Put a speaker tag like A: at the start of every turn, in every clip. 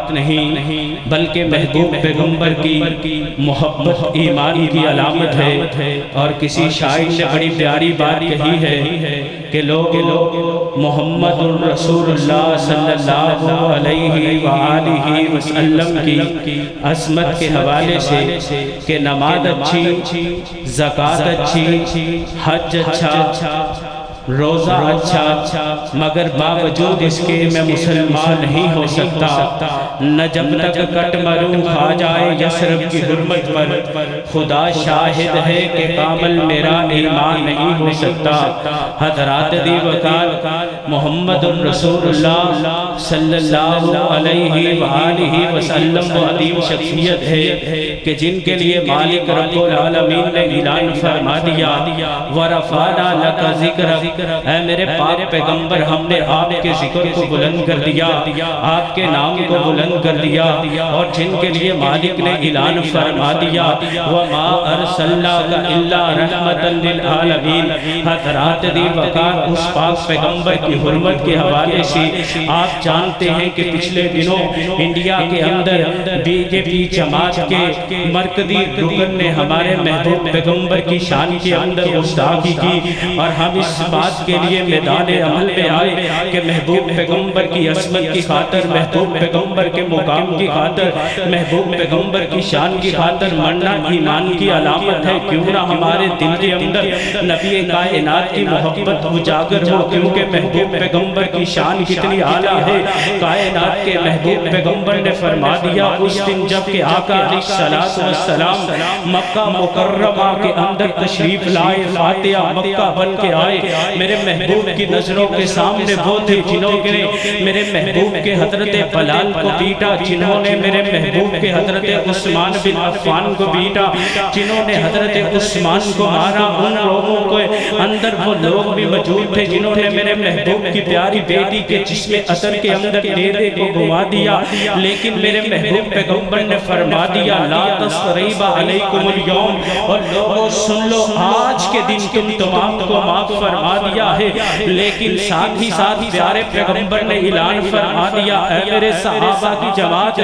A: بات نہیں بلکہ محبوب پیغمبر کی محبت ایمان کی علامت ہے۔ اور کسی شاعر نے بڑی پیاری بات کہی ہے کہ لوگ محمد رسول اللہ صلی اللہ علیہ وآلہ وسلم کی عظمت کے حوالے سے کہ نماز اچھی، زکوٰۃ اچھی، حج اچھا، روزہ اچھا، مگر باوجود اس کے میں مسلمان نہیں ہو سکتا۔ نہ جب تک کٹ مروں کھا جائے یثرب کی حرمت پر، خدا شاہد ہے کہ کامل میرا ایمان نہیں ہو سکتا۔ حضرات دی وقار محمد رسول اللہ صلی اللہ علیہ وآلہ وسلم وہ عظیم شخصیت ہے کہ جن کے لیے مالک رب العالمین نے اعلان فرما دیا وَرَفَعْنَا لَكَ ذِكْرَكَ، اے میرے پاک پیغمبر ہم نے آپ کے ذکر کو بلند کر دیا، آپ کے نام کو بلند کر دیا، اور جن کے لیے مالک نے اعلان فرما دیا وَمَا أَرْسَلْنَاكَ إِلَّا رَحْمَةً لِلْعَالَمِينَ۔ حضرات دی وقار اس پاک پیغمبر کی حرمت کے حوالے سے آپ جانتے ہیں کہ پچھلے دنوں انڈیا کے اندر بی جے پی جماعت کے مرکزی رکن نے ہمارے محبوب پیغمبر کی شان کے اندر گستاخی کی، اور ہم اس بات کے لیے میدان عمل میں آئے کہ محبوب پیغمبر کی عظمت کی خاطر، محبوب پیغمبر کے مقام کی خاطر، محبوب پیغمبر کی شان کی خاطر مرنا ایمان کی علامت ہے۔ کیوں نہ ہمارے دل کے اندر نبی کائنات کی محبت اجاگر ہو، کیونکہ محبوب پیغمبر کی شان کتنی اعلیٰ ہے۔ کائنات کے محبوب پیغمبر نے فرما دیا اس دن جب کہ آقا علیہ السلام مکہ مکرمہ کے اندر تشریف لائے، فاتحہ مکہ بن کے آئے، میرے محبوب کی نظروں کے سامنے وہ تھے جنہوں نے میرے محبوب کے حضرت بلال کو پیٹا، جنہوں نے میرے محبوب کے حضرت عثمان بن عفان کو پیٹا، جنہوں نے حضرت عثمان کو مارا۔ ان لوگوں کے اندر وہ لوگ بھی موجود تھے جنہوں نے میرے محبوب کی پیاری بیٹی کے جسم اثر کے اندر نیزے کو گوا دیا، لیکن میرے محبوب پیغمبر نے فرما دیا لا تثریب علیکم اليوم، اور لوگوں سن لو آج کے دن تم تمام کو معاف فرما دیا ہے۔ لیکن ساتھ ہی ساتھ پیارے پیغمبر نے اعلان فرما دیا اے میرے صحابہ کی جماعت،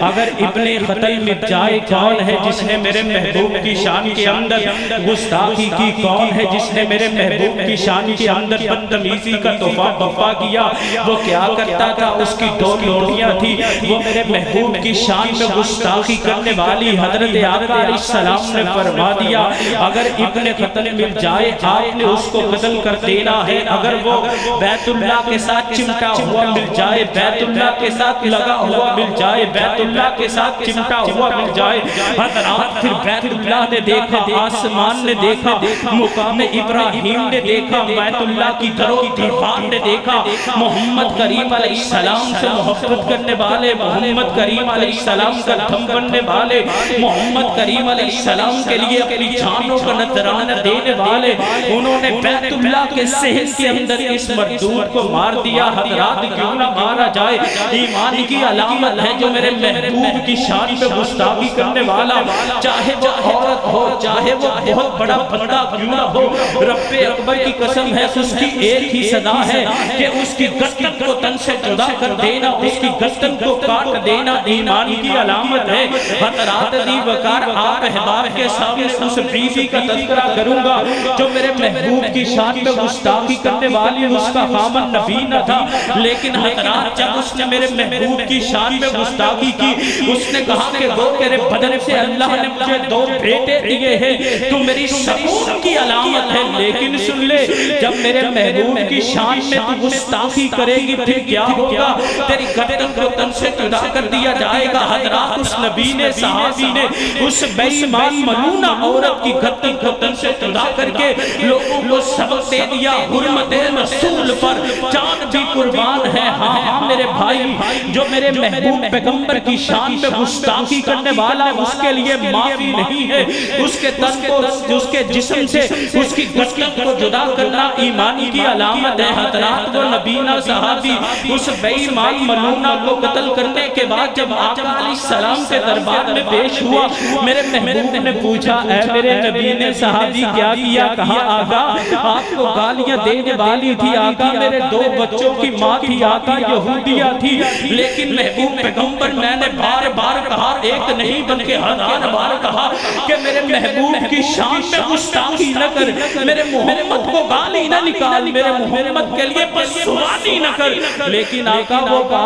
A: اگر ابن قتل مٹ جائے کون ہے جس نے میرے محبوب کی شان کے اندر گستاخی کی، کون ہے جس نے میرے محبوب کی شان کے اندر بدتمیزی کا تحفہ بفا کیا، وہ کیا کرتا تھا؟ اس کی دو لوٹیاں تھی، وہ میرے محبوب کی شان میں گستاخی کرنے والی حضرت آقا علیہ السلام نے فرما دیا اگر ابن قتل مل جائے آپ نے اس کو قتل کر دینا ہے، اگر وہ بیت اللہ کے ساتھ چمٹا ہوا مل جائے، بیت اللہ کے ساتھ لگا ہوا مل جائے، بیت اللہ کے ساتھ چمٹا ہوا مل جائے۔ حضرات پھر بیت اللہ نے دیکھا، آسمان نے دیکھا، مقام ابراہیم نے دیکھا، بیت اللہ کی در و دیوار نے دیکھا، محمد کریم علیہ السلام سے محبت کرنے والے، محمد کریم علیہ السلام کا دم بننے والے، محمد کریم علیہ السلام کے لیے اپنی جانوں کا نذرانہ دینے والے، انہوں نے بیت اللہ کے صحن کے اندر اس مردود کو مار دیا۔ حضرات کیوں نہ مارا جائے، ایمان کی علامت ہے جو میرے محبوب کی شان پہ گستاخی کرنے والا، چاہے وہ عورت ہو، چاہے وہ بہت بڑا بندہ کیوں نہ ہو، رب اکبر کی قسم ہے اس کی ایک ہی صدا ہے کہ اس کی گردن کو تن سے جدا کر دینا، اس کی گردن کو کاٹ دینا ایمان کی علامت ہے۔ حضرات دی وقار آپ احباب کے سامنے اس بیوی کا تذکرہ کروں گا جو میرے محبوب کی شان پہ گستاخی کرنے والی، اس کا خامن نبی نہ تھا، لیکن حضرات جب اس نے میرے محبوب کی شان پہ گستاخی کی، اس نے کہا کہ وہ تیرے بدن سے اللہ نے مجھے دو بیٹے دیے ہیں، تو میری سکون کی علامت ہے، لیکن سن لے جب میرے محبوب کی شان میں تو گستاخی کرے گی پھر کیا ہوگا؟ تیری گردن کو تن سے جدا کر دیا جائے گا۔ حضرات اس نبی نے، صحابی نے اس بے ایمان ملونہ عورت کی گردن کو تن سے جدا کر کے لوگوں کو سبق دے دیا حرمت رسول پر جان بھی قربان ہے۔ ہاں ہاں میرے بھائی، جو میرے محبوب پیغمبر کی شان پہ گستاخی کرنے والا اس کے لیے معافی نہیں ہے، اس کے تن کو، اس کے جسم سے اس کی گردن کو جدا کرنا ایمان کی علامت ہے۔ حضرات وہ نبینا صحابی اس بے ایمان ملونہ کو قتل کرنے کے بعد جب آقا علیہ السلام کے دربار میں پیش ہوا، میرے محبوب نے پوچھا اے میرے نبی نے صحابی کیا کیا؟ کہا آقا آپ کو گالیاں دینے والی تھی، آقا میرے 2 بچوں کی ماں تھی، آقا یہودیہ تھی، لیکن محبوب پیغمبر میں نے بار بار کہا، ایک نہیں بلکہ 1000 بار کہا کہ میرے محبوب کی شان میں گستاخی نہ کر، میرے محمد کو گالی نہ نکال، میرے محمد کے لیے بدزبانی نہ کر، لیکن آقا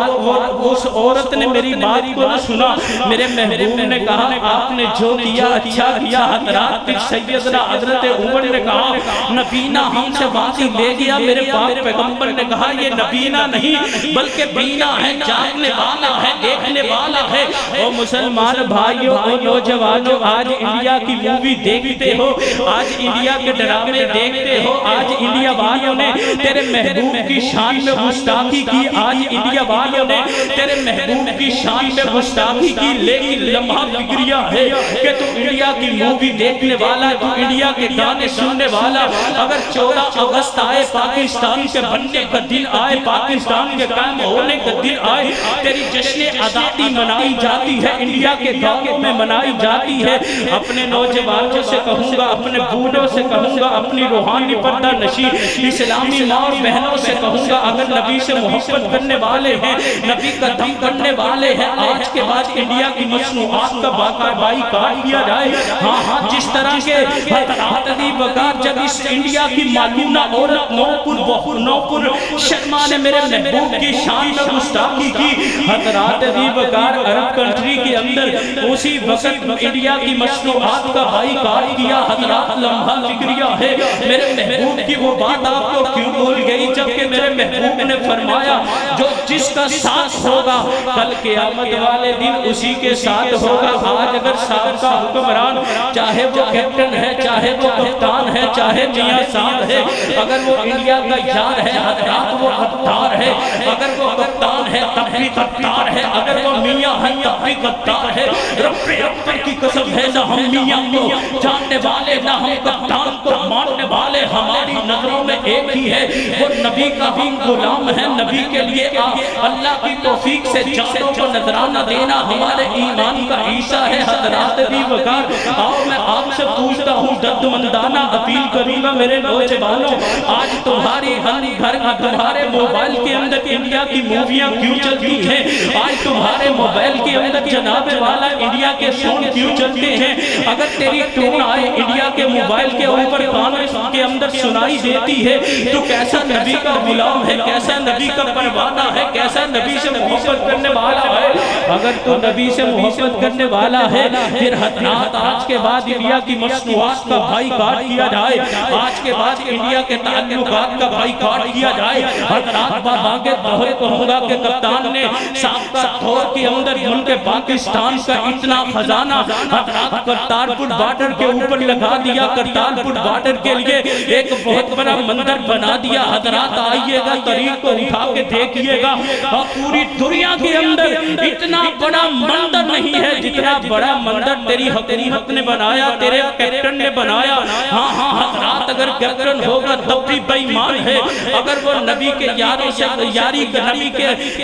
A: اس عورت نے میری بات کو نہ سنا۔ میرے محبوب نے کہا آپ نے جو کیا اچھا کیا۔ حضرات پھر سیدنا حضرت عمر نے کہا نبینا ہم سے باقی لے گیا۔ میرے پاک پیغمبر نے کہا یہ نبینا نہیں بلکہ بینا ہے، جاننے والا ہے، دیکھنے والا ہے۔ او مسلمان بھائیوں، او نوجوانوں، آج انڈیا کی مووی دیکھتے ہو، آج انڈیا کے ڈرامے دیکھتے ہو، آج انڈیا والوں نے تیرے محبوب کی شان میں گستاخی کی، آج انڈیا والوں نے تیرے محبوب کی شان میں گستاخی کی، لیکن لمحہ فکریہ ہے کہ تو انڈیا کی مووی دیکھنے والا، تو انڈیا کے گانے سننے والا، اگر 14 اگست آئے، پاکستان کے بننے کا دن آئے، پاکستان کے قائم ہونے کا دن آئے، تیری جشن آزادی منائی جاتی ہے، انڈیا کے گاؤں میں منائی جاتی ہے۔ اپنے نوجوانوں سے کہوں گا، اپنے بوڑھوں سے کہوں گا، اپنی روحانی پردہ نشی اسلامی ماں اور بہنوں سے کہوں گا، اگر نبی سے محبت کرنے والے ہیں، نبی کا دم کرنے والے ہیں، آج کے بعد انڈیا کی مصنوعات کا باقاعدہ کاٹ کیا جائے۔ ہاں جس طرح کے حضرات علی وقار جب اس انڈیا کی معلومہ عورت نوپر شرما نے میرے محبوب کی شان میں گستاخی کی، حضرات علی وقار عرب کنٹری کے اندر اسی وقت انڈیا کی مصنوعات کا بائیکاٹ کیا۔ حضرات لمحہ فکریہ ہے، میرے محبوب کی وہ بات آپ کو کیوں بھول گئی، جبکہ میرے محبوب نے فرمایا جو جس کا ساتھ ہوگا کل قیامت والے دن اسی کے ساتھ ہوگا۔ آج اگر صاحب کا حکمران چاہے وہ کیپٹن ہے، چاہے وہ کپتان ہے، چاہے میاں صاحب ہے، اگر وہ انڈیا کا یار ہے حضرات وہ غدار ہے، اگر وہ کپتان ہے تب بھی غدار ہے، اگر وہ میاں ہے تب بھی غدار ہے۔ رب اکبر کی قسم ہے نہ ہم میاں کو جاننے والے نہ ہم کپتان کو ماننے والے، ہماری نظروں میں ایک ہی ہے، وہ نبی کا ہم غلام ہے۔ نبی کے لیے اللہ کی توفیق سے جانوں کو نظرانہ دینا ہمارے ایمان کا حصہ ہے۔ حضرات دی وقار آؤ میں آپ سے پوچھتا ہوں، دردمندانہ اپیل کروں گا میرے نوجوانوں، آج تمہاری گھر تمہارے موبائل کے اندر انڈیا کی موویاں کیوں چلتی ہیں؟ آج تمہارے موبائل کے اندر جناب والا انڈیا کے سون کیوں چلتے ہیں؟ اگر تیری ٹون آئے انڈیا کے موبائل کے اوپر کانس کے اندر سنائی دیتی ہے تو کیسا نبی کا غلام ہے، کیسا نبی کا پروانہ ہے، کیسا نبی سے محبت کرنے والا ہے۔ اگر تو نبی سے محبت کرنے والا ہے پھر حضرات آج کے بعد انڈیا کی مصنوعات کا بائیکاٹ کیا جائے، آج کے بعد انڈیا کے تعلقات کا بائیکاٹ کیا جائے۔ حضرات بابا کے دور کہوں گا کہ کپتان نے سابقہ دور کے اندر ملک پاکستان کا اتنا خزانہ حضرات کرتارپور بارڈر کے اوپر لگا دیا، کرتارپور بارڈر کے لیے ایک بہت بڑا مندر بنا دیا۔ حضرات آئیے گا طریق کو اٹھا کے دیکھئے گا، اور پوری دنیا کے اندر اتنا بڑا مندر نہیں ہے جتنا بڑا مندر تیری حکومت نے بنایا، تیرے کیپٹن نے بنایا۔ ہاں حضرات اگر کیپٹن ہوگا تب بھی بے ایمان ہے، اگر وہ نبی کے یاروں سے یاری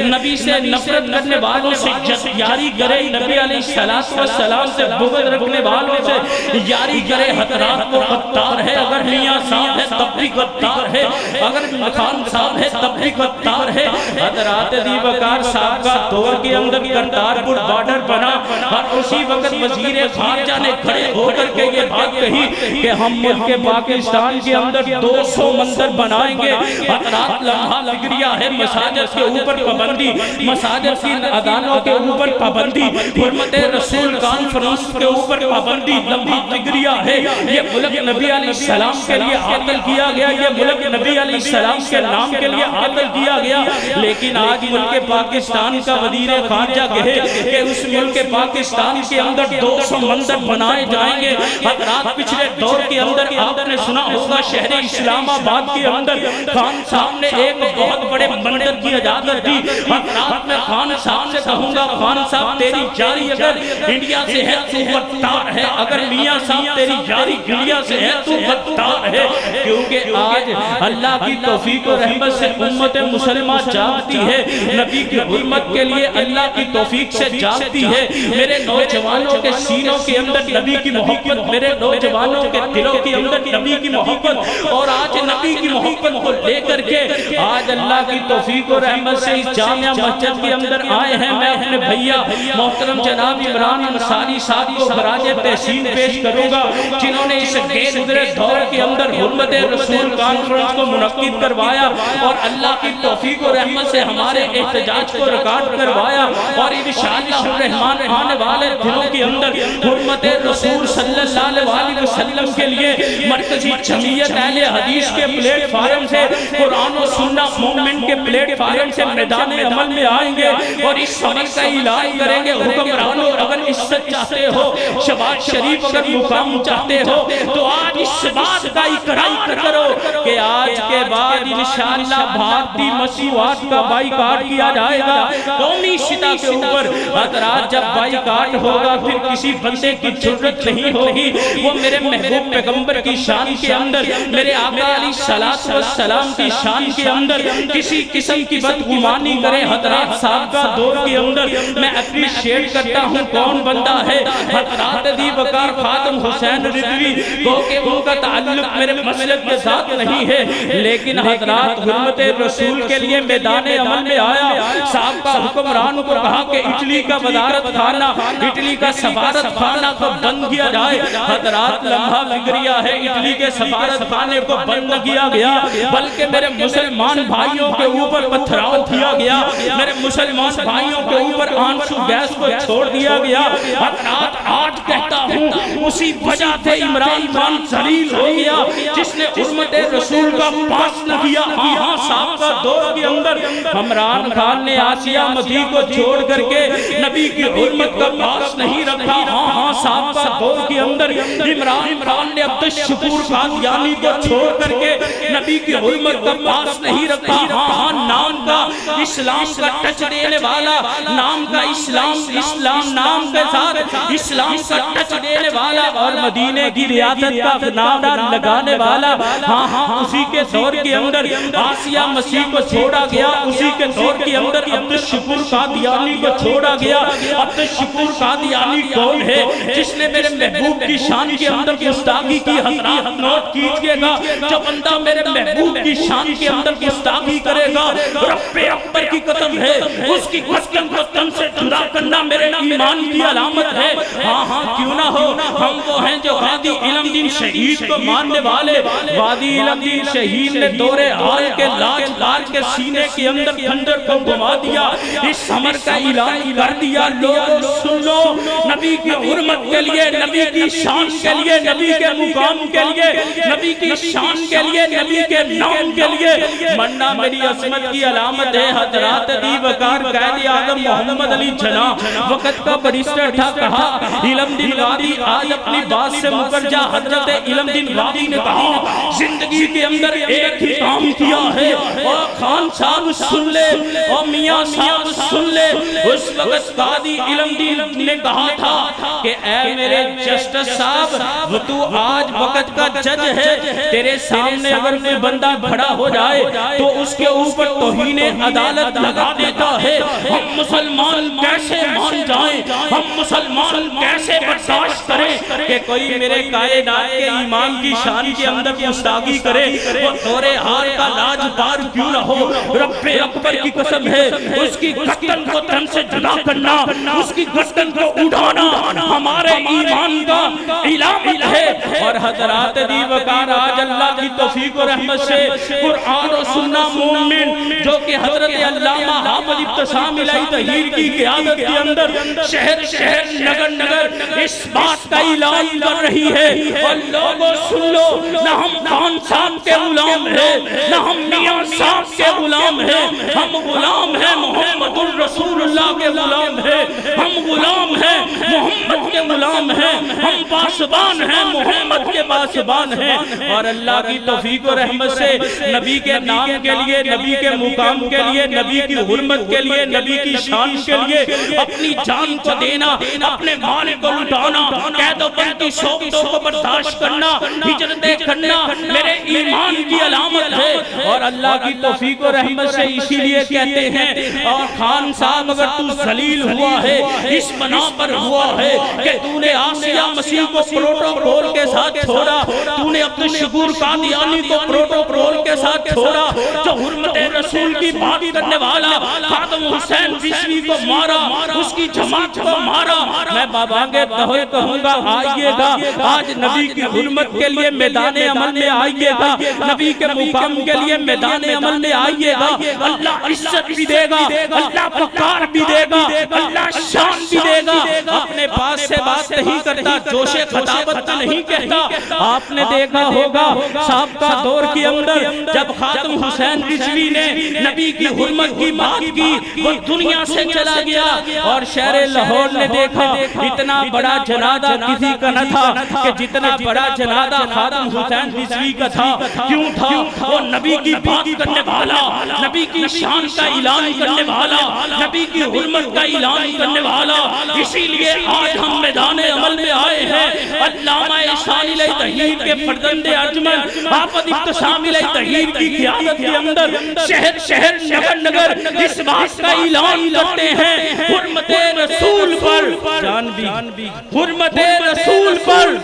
A: نبی سے نفرت کرنے والوں سے یاری کرے، نبی علیہ السلام سے بغض رکھنے والوں سے یاری کرے، حضرات وہ غدار ہے۔ اگر میاں صاحب ہے تب بھی غدار ہے، اگر خان صاحب ہے تب بھی غدار ہے۔ حضرات دی وقار صاحب کا دور کے اندر کرتارپور بارڈر بنا، اور اسی وقت وزیر خارجہ نے کھڑے ہو کر کے یہ بات کہی کہ ہم ملک پاکستان کے اندر 200 مندر بنائیں گے۔ حضرات لمحہ فکریہ ہے، مساجد کے اوپر پابندی، مساجد کی اذانوں کے اوپر پابندی، حرمت رسول کانفرنس کے اوپر پابندی، لمحہ فکریہ ہے۔ یہ ملک نبی علیہ السلام کے لیے عاطل کیا گیا، یہ ملک نبی علیہ السلام کے نام کے لیے عاطل کیا گیا، لیکن آج ملک پاکستان کا وزیر خارجہ کہے کہ اس ملک پاکستان کے اندر 200 مندر بنائے جائیں گے۔ حضرات پچھلے دور کے اندر آپ نے سنا ہوگا شہر اسلام آباد کے اندر خان صاحب نے ایک بہت بڑے مندر کی اجازت دی۔ حضرات میں خان صاحب سے کہوں گا خان صاحب تیری جاری اگر انڈیا سے ہے تو غدار ہے، اگر میاں صاحب تیری جاری انڈیا سے ہے تو غدار ہے، کیونکہ آج اللہ کی توفیق و رحمت سے امت مسلمہ جاگتی ہے، نبی کی حرمت کے لیے اللہ کی توفیق سے جاگتی ہے۔ میرے نوجوانوں کے سینوں کے اندر نبی کی محبت، میرے نوجوانوں کے دلوں کے اندر نبی کی محبت، اور آج نبی کی محبت کو لے کر کے آج اللہ کی توفیق و رحمت سے اس جامعہ مسجد کے اندر آئے ہیں۔ میں اپنے بھیا محترم جناب عمران انصاری صاحب کو خراج تحسین پیش کروں گا، جنہوں نے اس غیر گزرے دور کے اندر حرمت رسول کانفرنس کو منعقد کروایا اور اللہ کی توفیق و رحمت سے ہمارے احتجاج کو ریکارڈ کروایا، اور انشاءاللہ الرحمن آنے والے دنوں کے اندر حرمت رسول صلی اللہ علیہ وسلم کے لیے مرکزی جمعیت اہل حدیث کے پلیٹ فارم سے، قرآن و سنت موومنٹ کے پلیٹ فارم سے میدان عمل میں آئیں گے اور اس عمل کا اعلان کریں گے۔ حکمرانوں اگر عزت چاہتے ہو، شباز شریف اگر مقام چاہتے ہو، تو آج اس بات کا اقرار کرو کہ آج کے بعد انشاءاللہ بھارتی مصنوعات کا بائیکاٹ کیا جائے گا قومی سطح کے اوپر۔ حضرات جب بائیکاٹ ہوگا پھر کسی بندے کی ضرورت نہیں ہوگی، وہ میرے محبوب پیغمبر کی شان کے اندر، میرے آقا علیہ السلام کی شان کے اندر کسی قسم کی بدگمانی کرے۔ حضرات صاحب کا دور کے اندر میں اپریشیٹ کرتا ہوں کون بندہ ہے، حضرات دی وقار خاتم حسین رضوی، وہ کہ ان کا تعلق میرے مسلک کے ساتھ نہیں ہے، لیکن حضرات حرمت رسول کے لیے میدان عمل میں آیا۔ صاحب کا حکمران کو کہا کہ اٹلی کا وزارت خانہ، اٹلی کا سفارت خانہ کو بند کیا جائے۔ حضرات لمحہ فکریہ ہے، اٹلی کے سفارت خانے کو بند نہ کیا گیا، بلکہ میرے مسلمان بھائیوں کے اوپر پتھراؤ کیا گیا، میرے مسلمان بھائیوں کے اوپر آنسو گیس کو چھوڑ دیا گیا۔ حضرات آج کہتا ہوں اسی وجہ سے عمران خان ذلیل ہو گیا جس نے حرمت رسول کا پاس نہ کیا۔ ہاں صاحب کا دور کے اندر عمران خان نے آسیہ مدی کو چھوڑ کر کے نبی کی حرمت کا پاس نہیں رکھا۔ ہاں صاحب کا دور کے اندر عمران خان نے عبدالشکور قادیانی کو چھوڑ کر کے نبی کی حرمت کا پاس نہیں رکھا۔ ہاں نام کا اسلام کا ٹچ دینے والا، نام کا اسلام نام کے ساتھ اسلام کا ٹچ دینے والا اور مدینے کی ریاست کا نام لگانے والا، ہاں اسی کے دور کے اندر آسیہ مسیح کو چھوڑا گیا، اسی کے دور کے اندر عبدالشکور قادیانی کو چھوڑا گیا۔ عبدالشکور قادیانی کون ہے؟ جس نے میرے محبوب کی شان کے اندر گستاخی کی۔ حضرات نوٹ کیجئے گا، جو بندہ میرے محبوب کی شان کے اندر گستاخی کرے گا، رب اکبر کی قسم ہے اس کی گردن کو تن سے جدا کرنا میرے ایمان کی علامت ہے۔ ہاں کیوں نہ ہو، ہم وہ ہیں جو وادی علم دین شہید کو ماننے والے۔ وادی علم دین شہید نے دور حال کے لاج بار کے سینے کے اندر خنجر کو گھما دیا، اس عمر کا اعلان کر دیا۔ لوگوں سن لو، نبی کی حرمت کے لیے، نبی کی شان کے لیے، نبی کے مقام کے لیے، نبی کی شان کے لیے، نبی کے نام کے لیے مرنا میری عظمت کی علامت ہے۔ حضرات دی وقار قائد اعظم محمد علی جناح وقت کا بریسٹر تھا، کہا علم دین غادی آج اپنی بات سے مکر جا۔ حضرت علم دین غادی نے کہا زندگی کے اندر ایک ہی کام کیا ہے، اور خان صاحب سن لے اور میاں صاحب سن لے۔ اس وقت قاضی علم دین نے کہا تھا کہ اے میرے جسٹس صاحب، وہ تو آج وقت کا جج ہے، تیرے سامنے اگر کوئی بندہ کھڑا ہو جائے تو اس کے اوپر توہین عدالت لگا دیتا ہے۔ ہم مسلمان کیسے مان جائیں، ہم مسلمان کیسے برداشت کریں کہ کوئی میرے کائنات کے ایمان کی شان کے اندر گستاخی کرے؟ وہ دور حال کا لاج بار کیوں نہ ہو، رب اکبر کی قسم ہے اس کی گردن کو تن سے جدا کرنا، اس کی گردن کو اڑانا ہمارے ایمان کا علامت ہے۔ اور حضرات دی وقار آج اللہ کی توفیق و رحمت سے قرآن و سنت موومنٹ جو کہ حضرت علامہ حافظ ابتسام الہی طاہر کی قیادت کے اندر شہر شہر نگر نگر اس بات کا اعلان کر رہی ہے۔ اور لوگوں سن لو، نہ ہم خان صاحب کے غلام ہیں، نہ ہم میاں صاحب کے غلام ہیں، ہم غلام ہیں محمد الرسول اللہ کے غلام ہیں، ہم غلام ہیں محمد کے غلام ہیں، ہم پاسبان ہیں محمد کے پاسبان ہیں۔ اور اللہ کی توفیق و رحمت سے نبی کے نام کے لیے، نبی کے مقام کے لیے، نبی کی حرمت کے لیے، نبی کی شان کے لیے اپنی جان کو دینا، اپنے مال کو لٹانا، قید و بند کی شوقوں کو برداشت کرنا، ہجرتیں کرنا میرے ایمان کی علامت ہے۔ اور اللہ کی توفیق و رحمت سے اسی لیے کہتے ہیں، اور خان صاحب اگر تو ذلیل ہوا ہے اس بنا پر ہوا ہے کہ تو نے آسیہ مسیح کو پروٹوکول کے ساتھ چھوڑا، تو نے عبد الشکور قادیانی کو پروٹوکول کے ساتھ چھوڑا، جو حرمت رسول کی بات کرنے والا خاتم حسین بسوی کو مارا، اس کی جماعت کو مارا۔ میں بابا کے دہر کہوں گا آئیے گا، آج نبی کی حرمت کے لیے میدان عمل میں آئیے گا، نبی کے مقام کے لیے میدان عمل میں آئیے گا۔ اللہ عزت بھی دے گا، اللہ وقار بھی دے گا، اللہ شان بھی دے گا۔ اپنے پاس سے بات نہیں کرتا، جوش خطابت نہیں کہتا۔ آپ نے دیکھا ہوگا سابقہ دور کے اندر جب خاتم حسین بسوی نے نبی کی حرمت کی بات کی، وہ دنیا سے چلا گیا، اور شہر لاہور نے دیکھا اتنا بڑا جنازہ کسی کا نہ تھا کہ جتنا بڑا جنازہ خاتم حسین بسوی کا تھا۔ کیوں تھا؟ وہ نبی کی بات کرنے والا، نبی کی شان کا اعلان کرنے والا، نبی کی حرمت کا اعلان کرنے والا۔ اسی لیے آج ہم میدان عمل میں آئے ہیں۔ علامہ احسان الہی طہیر کے فرزند ارجمند حافظ ابتسام الہی طہیر کی قیادت کے اندر شہر شہر نگر نگر اس بات کا اعلان کرتے ہیں، حرمت رسول پر جان بھی، حرمت رسول پر،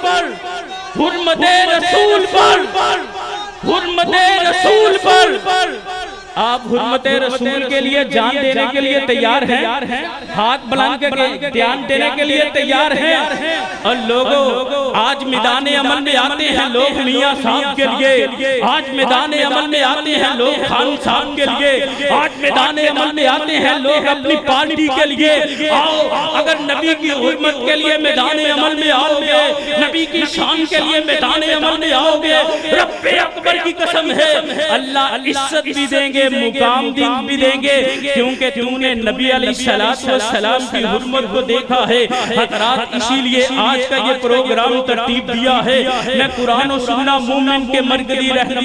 A: حرمت رسول پر، حرمت رسول پر۔ آپ حرمت رسول کے لیے جان دینے کے لیے تیار ہیں، ہاتھ بلند کے دھیان دینے کے لیے تیار ہیں۔ اور لوگوں آج میدان عمل میں آتے ہیں لوگ میاں صاحب کے لیے، آج میدان عمل میں آتے ہیں لوگ خان صاحب کے لیے، آج میدان عمل میں آتے ہیں لوگ اپنی پارٹی کے لیے۔ آؤ اگر نبی کی حرمت کے لیے میدان عمل میں آؤ گے، نبی کی شان کے لیے میدان عمل میں آؤ گے، رب اکبر کی قسم ہے اللہ عزت بھی دیں گے، مقام بھی دیں گے، کیونکہ تو نے نبی علیہ السلام کی حرمت کو دیکھا ہے۔ حضرات اسی لیے آج کا یہ پروگرام ترتیب دیا ہے۔ میں قرآن و سنہ مومن کے مرکزی رہنما